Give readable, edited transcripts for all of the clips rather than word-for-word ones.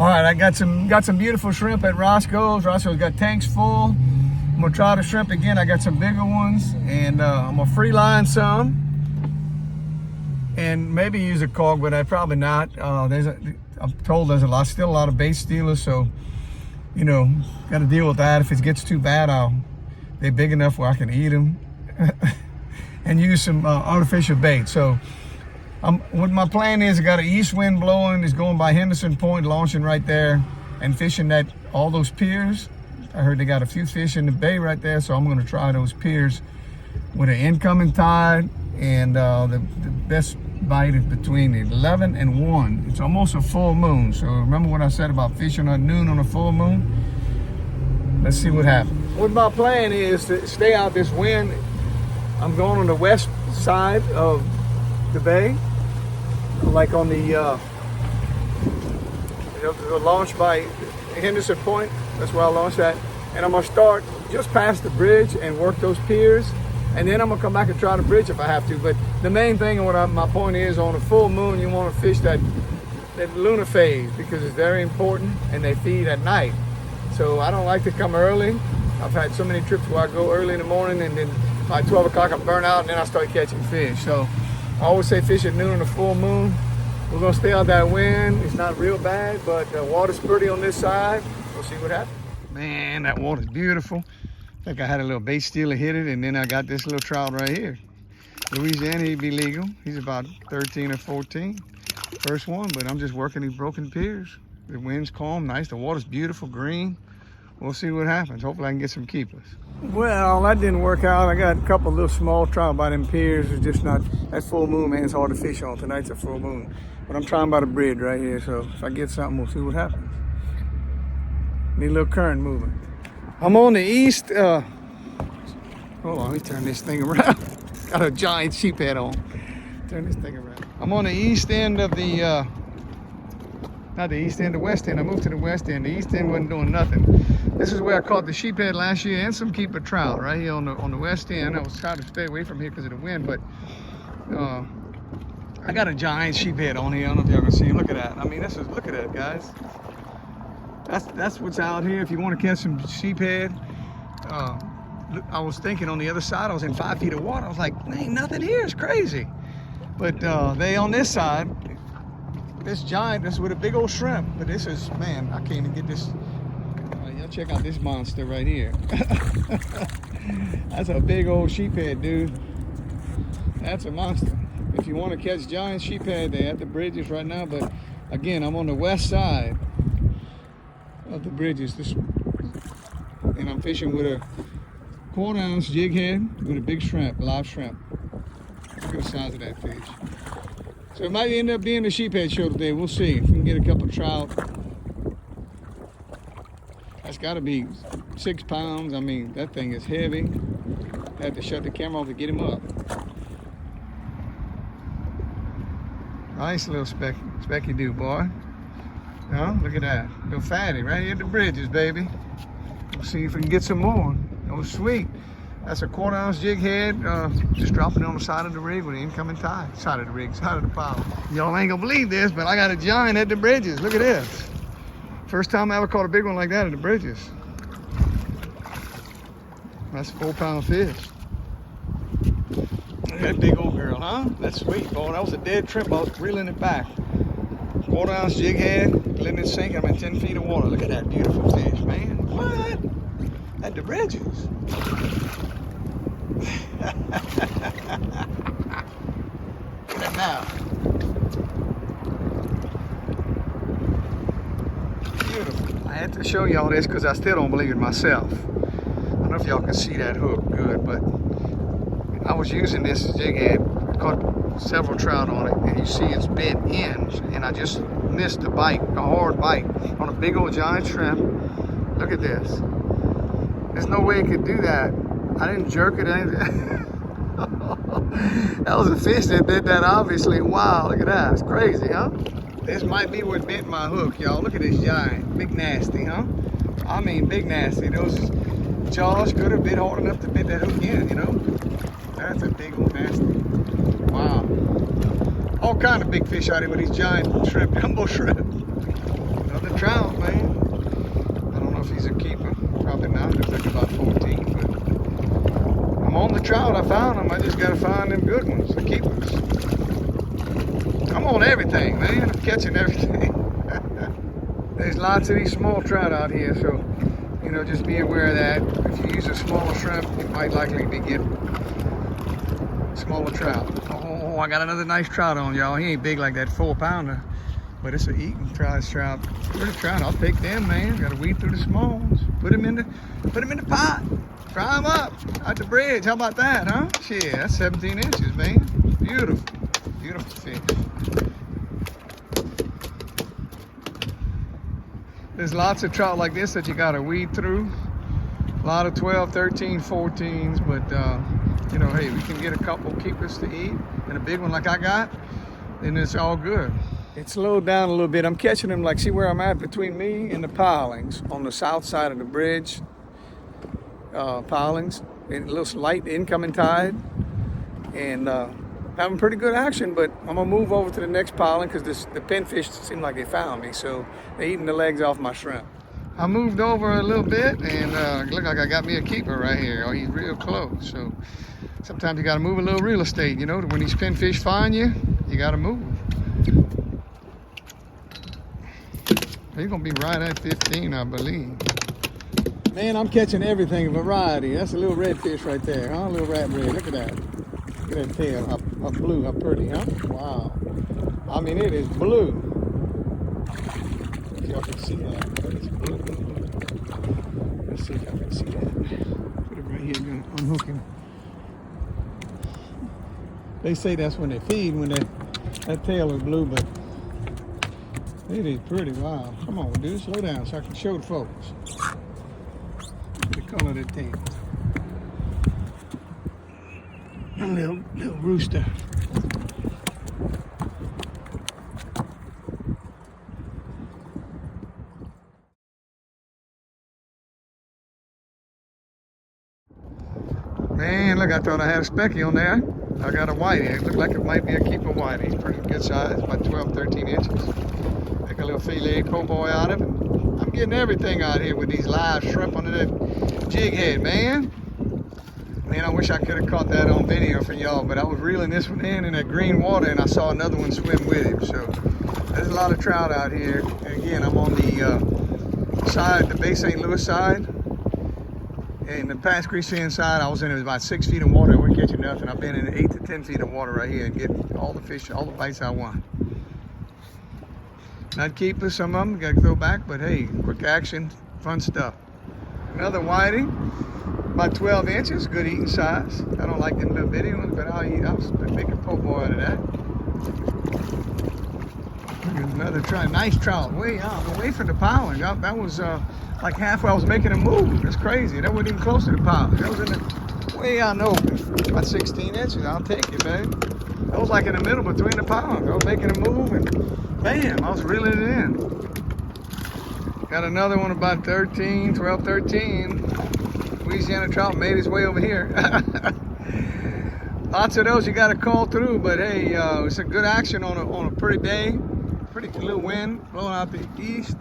All right, I got some beautiful shrimp at Roscoe's. Roscoe's got tanks full. I'm gonna try the shrimp again. I got some bigger ones, and I'm gonna free line some, and maybe use a cork, but I probably not. I'm told there's still a lot of bait stealers, so you know, got to deal with that. If it gets too bad, they're big enough where I can eat them, and use some artificial bait. So. What my plan is, I got an east wind blowing. It's going by Henderson Point, launching right there, and fishing all those piers. I heard they got a few fish in the bay right there, so I'm going to try those piers with an incoming tide. And the best bite is between 11 and 1. It's almost a full moon. So remember what I said about fishing at noon on a full moon? Let's see what happens. What my plan is to stay out this wind. I'm going on the west side of the bay, like on the launch by Henderson Point. That's where I launched at, and I'm gonna start just past the bridge and work those piers, and then I'm gonna come back and try the bridge if I have to. But the main thing, and my point is, on a full moon, you want to fish that lunar phase, because it's very important, and they feed at night. So I don't like to come early. I've had so many trips where I go early in the morning, and then by 12 o'clock I'm burnt out, and then I start catching fish. So I always say fish at noon on a full moon. We're gonna stay out that wind. It's not real bad, but the water's pretty on this side. We'll see what happens. Man, that water's beautiful. I think I had a little bait stealer hit it, and then I got this little trout right here. Louisiana, he'd be legal. He's about 13 or 14. First one, but I'm just working these broken piers. The wind's calm, nice. The water's beautiful, green. We'll see what happens. Hopefully I can get some keepers. Well, that didn't work out. I got a couple little small trout by them piers. It's just not, that full moon, man, it's hard to fish on. Tonight's a full moon. But I'm trying by the bridge right here, so if I get something, we'll see what happens. Need a little current movement. I'm on the east, hold on, let me turn this thing around. Got a giant sheephead on. Turn this thing around. I'm on the east end of the, not the east end, the west end. I moved to the west end. The east end wasn't doing nothing. This is where I caught the sheephead last year and some keeper trout right here on the west end. I was trying to stay away from here because of the wind, but I got a giant sheephead on here. I don't know if y'all can see him. Look at that. I mean, look at that, guys. That's what's out here. If you want to catch some sheephead, I was thinking on the other side, I was in 5 feet of water. I was like, there ain't nothing here. It's crazy. But they on this side. This giant, this with a big old shrimp, but this is, man, I can't even get this. Y'all check out this monster right here. That's a big old sheephead, dude. That's a monster. If you want to catch giant sheephead, they're at the bridges right now, but again, I'm on the west side of the bridges, and I'm fishing with a 1/4 ounce jig head with a big shrimp, live shrimp. Look at the size of that fish. So it might end up being the sheephead show today. We'll see if we can get a couple of trout. That's got to be 6 pounds. I mean, that thing is heavy. I had to shut the camera off to get him up. Nice little specky dude, boy. Oh, look at that. Little fatty right here at the bridges, baby. We'll see if we can get some more. Oh, sweet. That's a 1/4 ounce jig head, just dropping it on the side of the rig with the incoming tide. Side of the rig, side of the pile. Y'all ain't gonna believe this, but I got a giant at the bridges. Look at this. First time I ever caught a big one like that at the bridges. That's a 4-pound fish. Look at that big old girl, huh? That's sweet, boy. That was a dead shrimp. I was reeling it back. 1/4 ounce jig head, letting it sink. I'm in 10 feet of water. Look at that beautiful fish, man. What? At the bridges. Look at that. Beautiful. I had to show y'all this because I still don't believe it myself. I don't know if y'all can see that hook good, but I was using this jig head, caught several trout on it, and you see it's bent in, and I just missed a bite, a hard bite on a big old giant shrimp. Look at this. There's no way it could do that. I didn't jerk it. That was a fish that did that, obviously. Wow, look at that. It's crazy, huh? This might be what bent my hook, y'all. Look at this giant. Big nasty, huh? I mean, big nasty. Those jaws could have been hard enough to bend that hook in, you know? That's a big old nasty. Wow. All kind of big fish out here with these giant shrimp, jumbo shrimp. Another trout. just gotta find them good ones, the keepers. I'm on everything, man. I'm catching everything. There's lots of these small trout out here, so you know, just be aware of that. If you use a smaller shrimp, you might likely be getting smaller trout. Oh, I got another nice trout on, y'all. He ain't big like that 4-pounder, but it's an eating trout. Pretty trout. I'll take them, man. Got to weed through the small ones. Put them in the pot. Fry them up at the bridge. How about that, huh? Shit, that's 17 inches, man. Beautiful, beautiful fish. There's lots of trout like this that you got to weed through. A lot of 12, 13, 14s, but you know, hey, we can get a couple keepers to eat and a big one like I got, then it's all good. It slowed down a little bit. I'm catching them, like, see where I'm at between me and the pilings on the south side of the bridge. Pilings, and a little light incoming tide, and having pretty good action. But I'm gonna move over to the next piling because the pinfish seem like they found me, so they're eating the legs off my shrimp. I moved over a little bit, and look like I got me a keeper right here. Oh, he's real close. So sometimes you gotta move a little real estate, you know. When these pinfish find you, you gotta move. He's gonna be right at 15, I believe. Man, I'm catching everything, a variety. That's a little redfish right there, huh? A little rat red. Look at that. Look at that tail. How blue, how pretty, huh? Wow. I mean, it is blue. If y'all can see that, but it's blue. Let's see if I can see that. Put it right here, gonna unhook him. They say that's when they feed, when that tail is blue, but it is pretty. Wow. Come on, dude, slow down so I can show the folks the color of the tail. A little rooster. Man, look, I thought I had a specky on there. I got a whitey. It looked like it might be a keeper whitey. He's pretty good size, about 12, 13 inches. Make a little filet po' boy out of it. I'm getting everything out here with these live shrimp under that jig head, man. Man, I wish I could have caught that on video for y'all, but I was reeling this one in that green water, and I saw another one swim with him. So there's a lot of trout out here. And again, I'm on the side, the Bay St. Louis side. And the Pass Creek side, I was in about 6 feet of water. I wasn't catching nothing. I've been in 8 to 10 feet of water right here and getting all the fish, all the bites I want. Not keepers, some of them got to throw back, but hey, quick action, fun stuff. Another whiting, about 12 inches, good eating size. I don't like them little bitty ones, but I'll make a po' boy out of that. Here's another trout, nice trout, way out, away from the piling. That was like halfway. I was making a move. That's crazy. That wasn't even close to the piling. That was in the way out in the open, about 16 inches. I'll take it, man. That was like in the middle between the pilings. I was making a move and bam, I was reeling it in. Got another one about 13, 12, 13. Louisiana trout made his way over here. Lots of those you got to call through, but hey, it's a good action on a pretty day. Pretty little wind blowing out the east.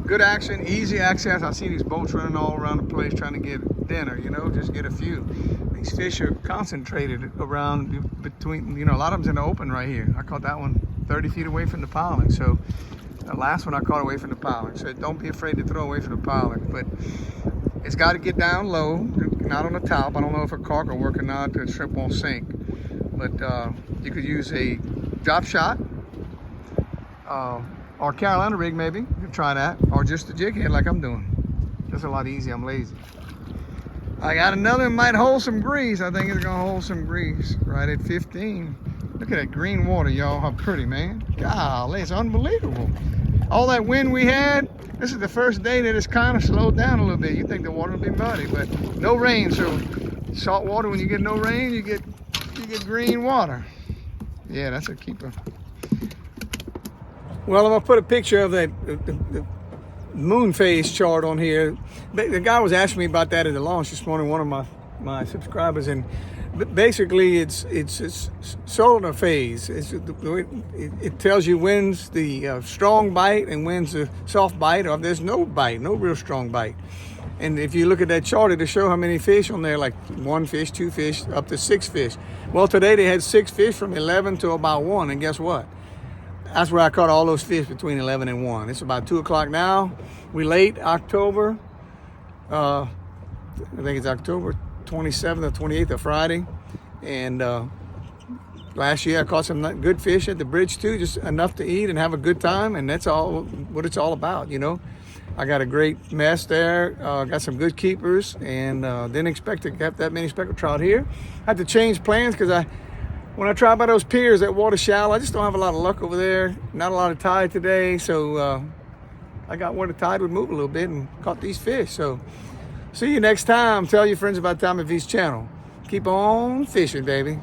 Good action, easy access. I see these boats running all around the place trying to get dinner, you know, just get a few. These fish are concentrated around between, you know, a lot of them's in the open right here. I caught that one 30 feet away from the piling. So the last one I caught away from the piling. So don't be afraid to throw away from the piling, but it's got to get down low, not on the top. I don't know if a caulk will work or not, the shrimp won't sink. But you could use a drop shot, or Carolina rig maybe. You can try that, or just a jig head like I'm doing. That's a lot easier. I'm lazy. I got another that might hold some grease. I think it's gonna hold some grease right at 15. Look at that green water, y'all. How pretty, man. Golly, it's unbelievable. All that wind we had, this is the first day that it's kind of slowed down a little bit. You think the water will be muddy, but no rain. So salt water, when you get no rain, you get green water. Yeah, that's a keeper. Well, I'm gonna put a picture of that the moon phase chart on here. The guy was asking me about that at the launch this morning, one of my subscribers, and basically it's solar phase. It tells you when's the strong bite and when's the soft bite, or there's no bite, no real strong bite. And if you look at that chart, it'll show how many fish on there, like 1 fish, 2 fish, up to 6 fish. Well, today they had 6 fish from 11 to about 1, and guess what? That's where I caught all those fish between 11 and 1. It's about 2 o'clock now. We late October. I think it's October 27th or 28th or Friday. And last year I caught some good fish at the bridge too, just enough to eat and have a good time. And that's all what it's all about, you know. I got a great mess there, got some good keepers, and didn't expect to have that many speckled trout here. I had to change plans because when I try by those piers, that water shallow, I just don't have a lot of luck over there. Not a lot of tide today, so I got where the tide would move a little bit and caught these fish. So see you next time. Tell your friends about Tommy V's channel. Keep on fishing, baby.